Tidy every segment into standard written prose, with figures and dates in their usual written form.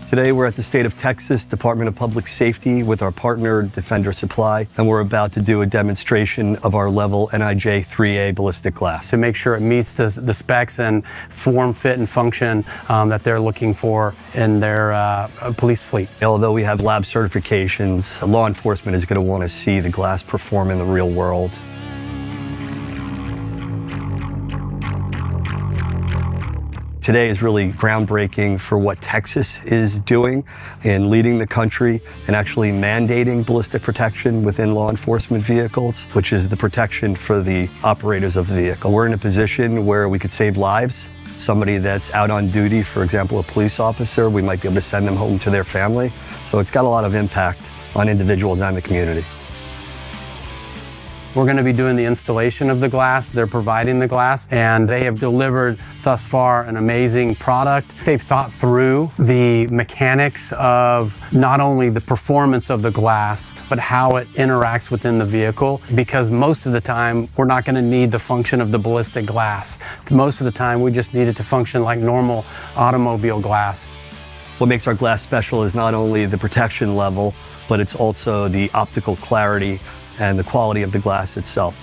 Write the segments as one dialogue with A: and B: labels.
A: Today we're at the state of Texas Department of Public Safety with our partner Defender Supply, and we're about to do a demonstration of our level NIJ 3A ballistic glass.
B: To make sure it meets the specs and form, fit, and function that they're looking for in their police fleet.
A: Although we have lab certifications, law enforcement is going to want to see the glass perform in the real world. Today is really groundbreaking for what Texas is doing in leading the country and actually mandating ballistic protection within law enforcement vehicles, which is the protection for the operators of the vehicle. We're in a position where we could save lives. Somebody that's out on duty, for example, a police officer, we might be able to send them home to their family. So it's got a lot of impact on individuals and the community.
B: We're going to be doing the installation of the glass. They're providing the glass, and they have delivered thus far an amazing product. They've thought through the mechanics of not only the performance of the glass, but how it interacts within the vehicle, because most of the time we're not going to need the function of the ballistic glass. Most of the time we just need it to function like normal automobile glass.
A: What makes our glass special is not only the protection level, but it's also the optical clarity and the quality of the glass itself.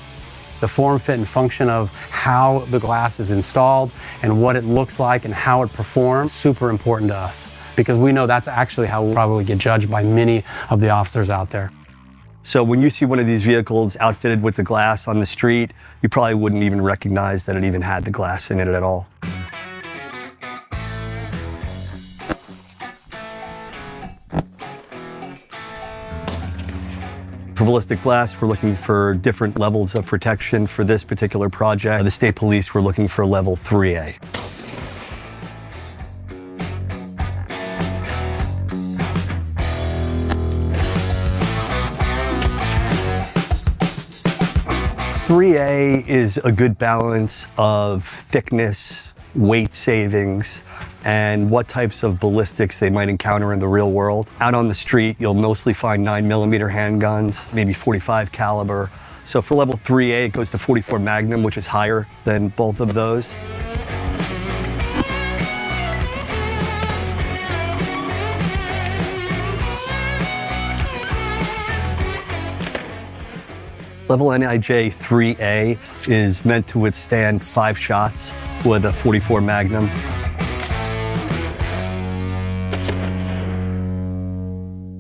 B: The form, fit, and function of how the glass is installed and what it looks like and how it performs, super important to us, because we know that's actually how we'll probably get judged by many of the officers out there.
A: So when you see one of these vehicles outfitted with the glass on the street, you probably wouldn't even recognize that it even had the glass in it at all. For ballistic glass, we're looking for different levels of protection for this particular project. The state police, we're looking for level 3A. .3A is a good balance of thickness, weight savings, and what types of ballistics they might encounter in the real world. Out on the street, you'll mostly find 9mm handguns, maybe .45 caliber. So for level 3A, it goes to .44 Magnum, which is higher than both of those. Level NIJ 3A is meant to withstand 5 shots with a .44 Magnum.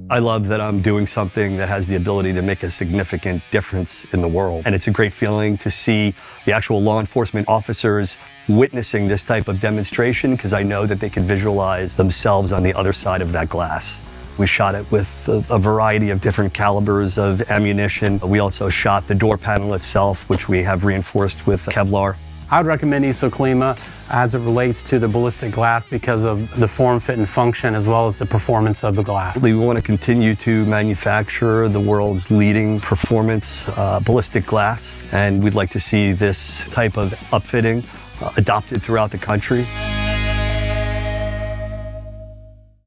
A: I love that I'm doing something that has the ability to make a significant difference in the world. And it's a great feeling to see the actual law enforcement officers witnessing this type of demonstration, because I know that they can visualize themselves on the other side of that glass. We shot it with a variety of different calibers of ammunition. We also shot the door panel itself, which we have reinforced with Kevlar.
B: I would recommend Isoclima as it relates to the ballistic glass because of the form, fit, and function, as well as the performance of the glass.
A: We want to continue to manufacture the world's leading performance ballistic glass, and we'd like to see this type of upfitting adopted throughout the country.